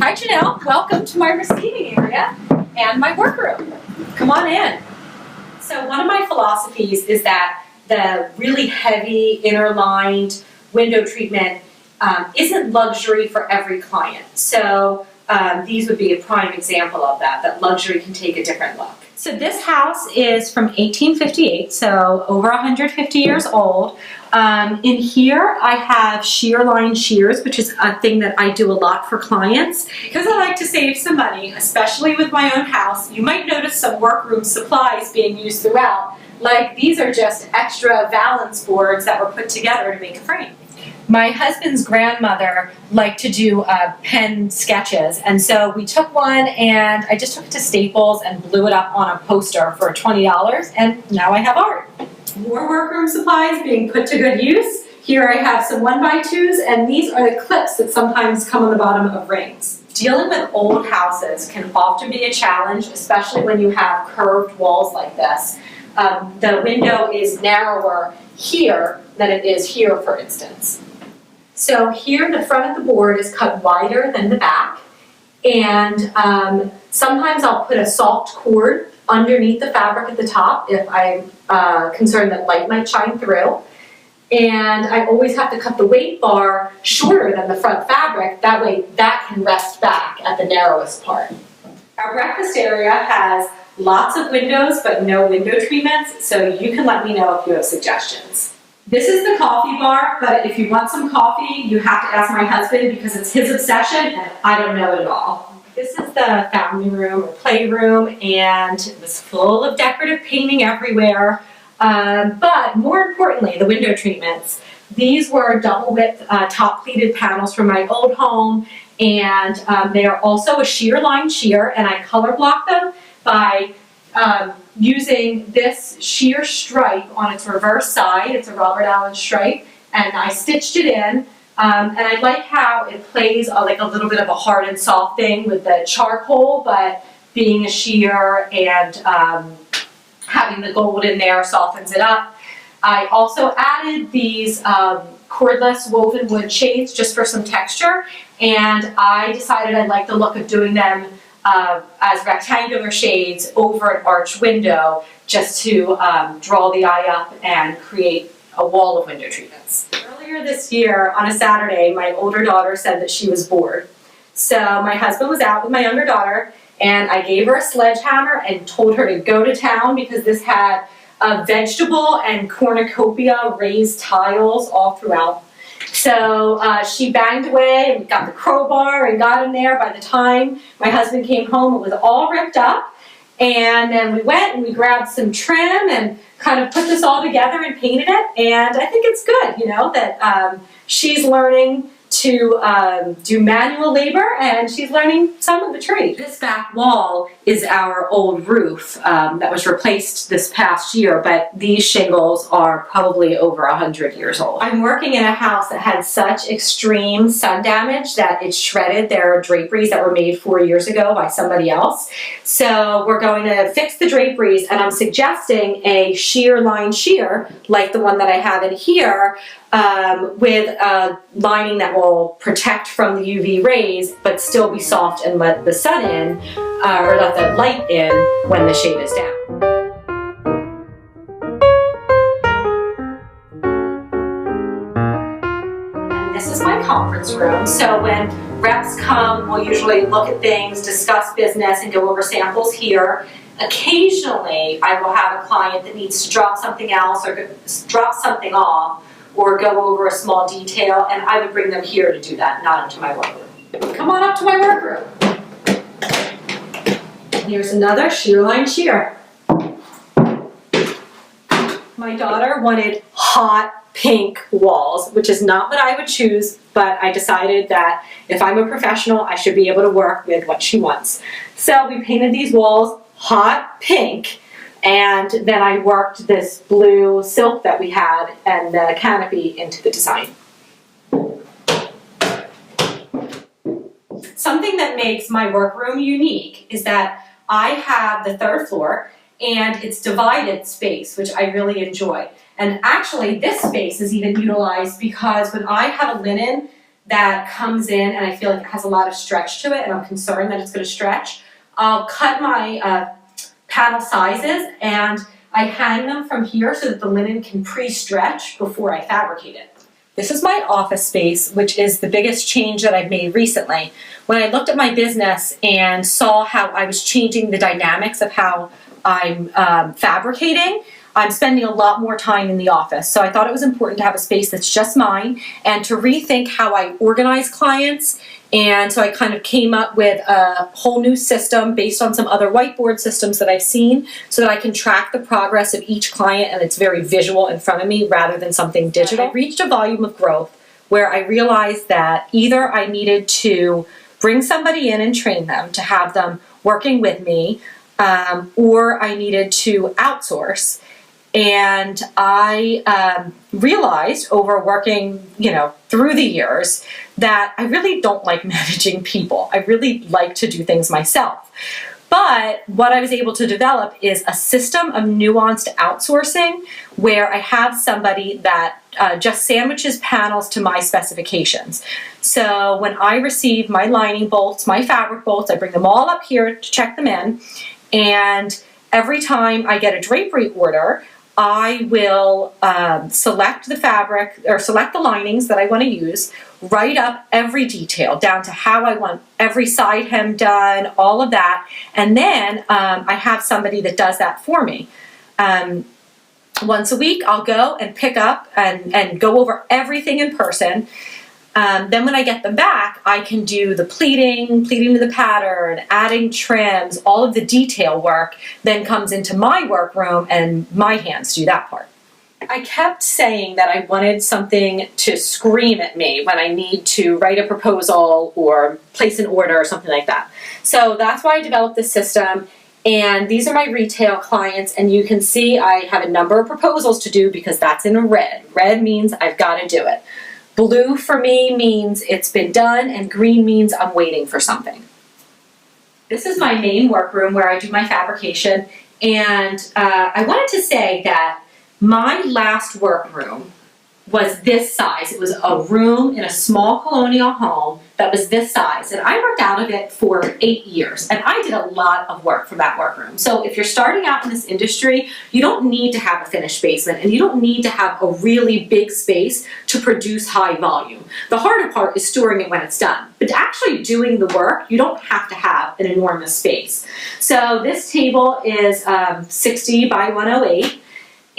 Hi Janelle, welcome to my receiving area and my workroom. Come on in. So one of my philosophies is that the really heavy interlined window treatment isn't luxury for every client. So these would be a prime example of that luxury can take a different look. So this house is from 1858, so over 150 years old. In here I have sheer line shears, which is a thing that I do a lot for clients. Because I like to save some money, especially with my own house, you might notice some workroom supplies being used throughout. Like these are just extra valance boards that were put together to make a frame. My husband's grandmother liked to do pen sketches, and so we took one and I just took it to Staples and blew it up on a poster for $20, and now I have art. More workroom supplies being put to good use. Here I have some 1x2s, and these are the clips that sometimes come on the bottom of rings. Dealing with old houses can often be a challenge, especially when you have curved walls like this. The window is narrower here than it is here, for instance. So here the front of the board is cut wider than the back, and sometimes I'll put a soft cord underneath the fabric at the top if I'm concerned that light might shine through. And I always have to cut the weight bar shorter than the front fabric, that way that can rest back at the narrowest part. Our breakfast area has lots of windows but no window treatments, so you can let me know if you have suggestions. This is the coffee bar, but if you want some coffee, you have to ask my husband because it's his obsession and I don't know it at all. This is the family room or playroom, and it was full of decorative painting everywhere. But more importantly, the window treatments. These were double width top pleated panels from my old home, and they are also a sheer line sheer, and I color block them by using this sheer stripe on its reverse side. It's a Robert Allen stripe, and I stitched it in. And I like how it plays like a little bit of a hard and soft thing with the charcoal, but being a sheer and having the gold in there softens it up. I also added these cordless woven wood shades just for some texture, and I decided I like the look of doing them as rectangular shades over an arched window just to draw the eye up and create a wall of window treatments. Earlier this year on a Saturday, my older daughter said that she was bored. So my husband was out with my younger daughter, and I gave her a sledgehammer and told her to go to town because this had vegetable and cornucopia raised tiles all throughout. So she banged away and got the crowbar and got in there. By the time my husband came home, it was all ripped up. And then we went and we grabbed some trim and kind of put this all together and painted it. And I think it's good, you know, that she's learning to do manual labor, and she's learning some of the trade. This back wall is our old roof that was replaced this past year, but these shingles are probably over 100 years old. I'm working in a house that had such extreme sun damage that it shredded their draperies that were made 4 years ago by somebody else. So we're going to fix the draperies, and I'm suggesting a sheer line sheer like the one that I have in here, with a lining that will protect from the UV rays but still be soft and let the sun in, or let the light in when the shade is down. And this is my conference room, so when reps come, we'll usually look at things, discuss business, and go over samples here. Occasionally, I will have a client that needs to drop something else or drop something off, or go over a small detail, and I would bring them here to do that, not into my workroom. Come on up to my workroom. Here's another sheer line sheer. My daughter wanted hot pink walls, which is not what I would choose, but I decided that if I'm a professional, I should be able to work with what she wants. So we painted these walls hot pink, and then I worked this blue silk that we had and the canopy into the design. Something that makes my workroom unique is that I have the 3rd floor and it's divided space, which I really enjoy. And actually this space is even utilized because when I have a linen that comes in and I feel like it has a lot of stretch to it and I'm concerned that it's going to stretch, I'll cut my panel sizes and I hang them from here so that the linen can pre-stretch before I fabricate it. This is my office space, which is the biggest change that I've made recently. When I looked at my business and saw how I was changing the dynamics of how I'm fabricating, I'm spending a lot more time in the office. So I thought it was important to have a space that's just mine and to rethink how I organize clients. And so I kind of came up with a whole new system based on some other whiteboard systems that I've seen so that I can track the progress of each client and it's very visual in front of me rather than something digital. I reached a volume of growth where I realized that either I needed to bring somebody in and train them to have them working with me, or I needed to outsource. And I realized over working, through the years that I really don't like managing people. I really like to do things myself. But what I was able to develop is a system of nuanced outsourcing where I have somebody that just sandwiches panels to my specifications. So when I receive my lining bolts, my fabric bolts, I bring them all up here to check them in. And every time I get a drapery order, I will select the fabric or select the linings that I want to use, write up every detail down to how I want every side hem done, all of that, and then I have somebody that does that for me. Once a week I'll go and pick up and go over everything in person. Then when I get them back, I can do the pleating to the pattern, adding trims, all of the detail work then comes into my workroom and my hands do that part. I kept saying that I wanted something to scream at me when I need to write a proposal or place an order or something like that. So that's why I developed this system. And these are my retail clients, and you can see I have a number of proposals to do because that's in red. Red means I've got to do it. Blue for me means it's been done, and green means I'm waiting for something. This is my main workroom where I do my fabrication, and I wanted to say that my last workroom was this size. It was a room in a small colonial home that was this size, and I worked out of it for 8 years, and I did a lot of work from that workroom. So if you're starting out in this industry, you don't need to have a finished basement, and you don't need to have a really big space to produce high volume. The harder part is storing it when it's done, but actually doing the work, you don't have to have an enormous space. So this table is 60 by 108.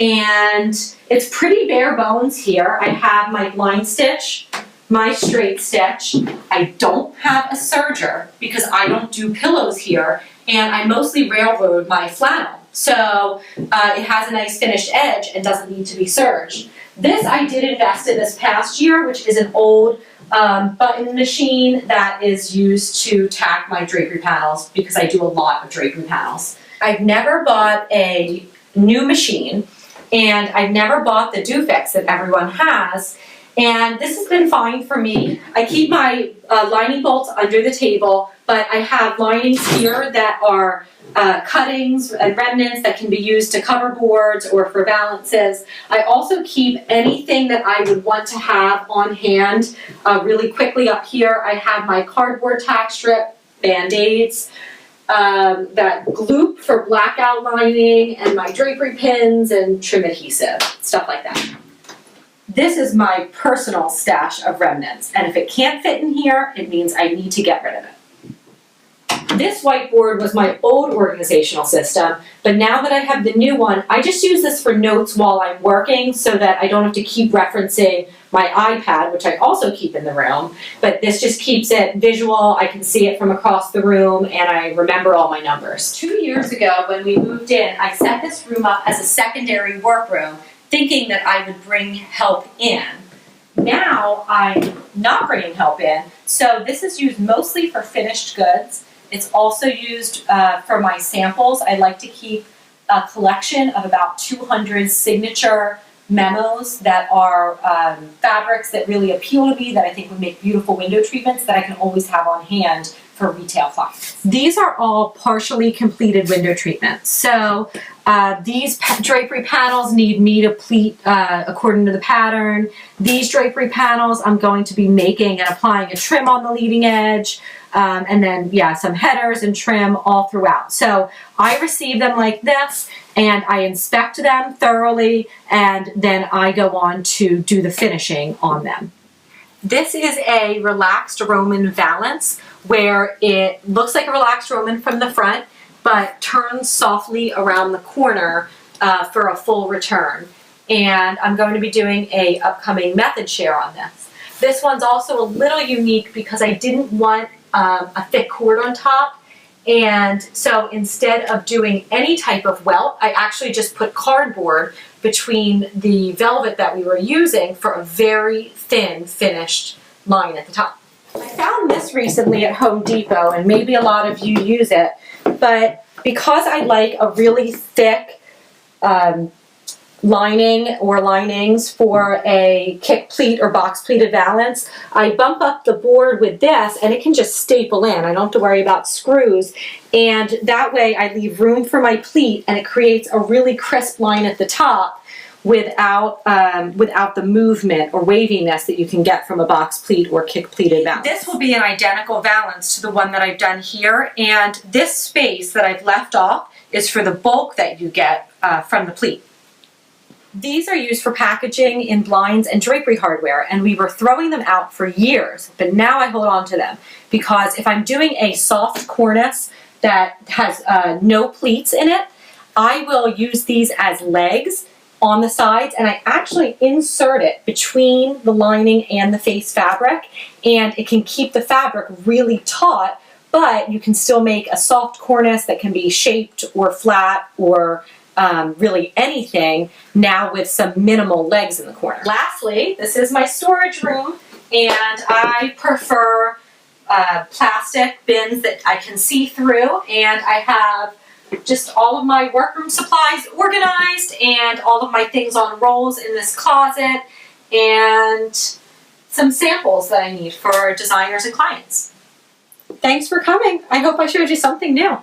And it's pretty bare bones here. I have my line stitch, my straight stitch. I don't have a serger because I don't do pillows here, and I mostly railroad my flannel. So it has a nice finished edge and doesn't need to be serged. This I did invest in this past year, which is an old button machine that is used to tack my drapery panels because I do a lot of drapery panels. I've never bought a new machine, and I've never bought the Dufix that everyone has, and this has been fine for me. I keep my lining bolts under the table, but I have linings here that are cuttings and remnants that can be used to cover boards or for valances. I also keep anything that I would want to have on hand really quickly up here. I have my cardboard tack strip, Band-Aids, that gloop for blackout lining, and my drapery pins and trim adhesive, stuff like that. This is my personal stash of remnants, and if it can't fit in here, it means I need to get rid of it. This whiteboard was my old organizational system, but now that I have the new one, I just use this for notes while I'm working so that I don't have to keep referencing my iPad, which I also keep in the room, but this just keeps it visual. I can see it from across the room, and I remember all my numbers. 2 years ago, when we moved in, I set this room up as a secondary workroom, thinking that I would bring help in. Now I'm not bringing help in, so this is used mostly for finished goods. It's also used for my samples. I like to keep a collection of about 200 signature memos that are fabrics that really appeal to me, that I think would make beautiful window treatments that I can always have on hand for retail clients. These are all partially completed window treatments. So these drapery panels need me to pleat according to the pattern. These drapery panels I'm going to be making and applying a trim on the leading edge. And then, yeah, some headers and trim all throughout. So I receive them like this, and I inspect them thoroughly, and then I go on to do the finishing on them. This is a relaxed Roman valance, where it looks like a relaxed Roman from the front, but turns softly around the corner for a full return. And I'm going to be doing a upcoming method share on this. This one's also a little unique because I didn't want a thick cord on top, and so instead of doing any type of welt, I actually just put cardboard between the velvet that we were using for a very thin finished line at the top. I found this recently at Home Depot, and maybe a lot of you use it, but because I like a really thick lining or linings for a kick pleat or box pleated valance, I bump up the board with this and it can just staple in. I don't have to worry about screws, and that way I leave room for my pleat and it creates a really crisp line at the top without the movement or waviness that you can get from a box pleat or kick pleated valance. This will be an identical valance to the one that I've done here, and this space that I've left off is for the bulk that you get from the pleat. These are used for packaging in blinds and drapery hardware, and we were throwing them out for years, but now I hold on to them because if I'm doing a soft cornice that has no pleats in it, I will use these as legs on the sides, and I actually insert it between the lining and the face fabric, and it can keep the fabric really taut, but you can still make a soft cornice that can be shaped or flat or really anything, now with some minimal legs in the corner. Lastly, this is my storage room, and I prefer plastic bins that I can see through, and I have just all of my workroom supplies organized and all of my things on rolls in this closet, and some samples that I need for designers and clients. Thanks for coming. I hope I showed you something new.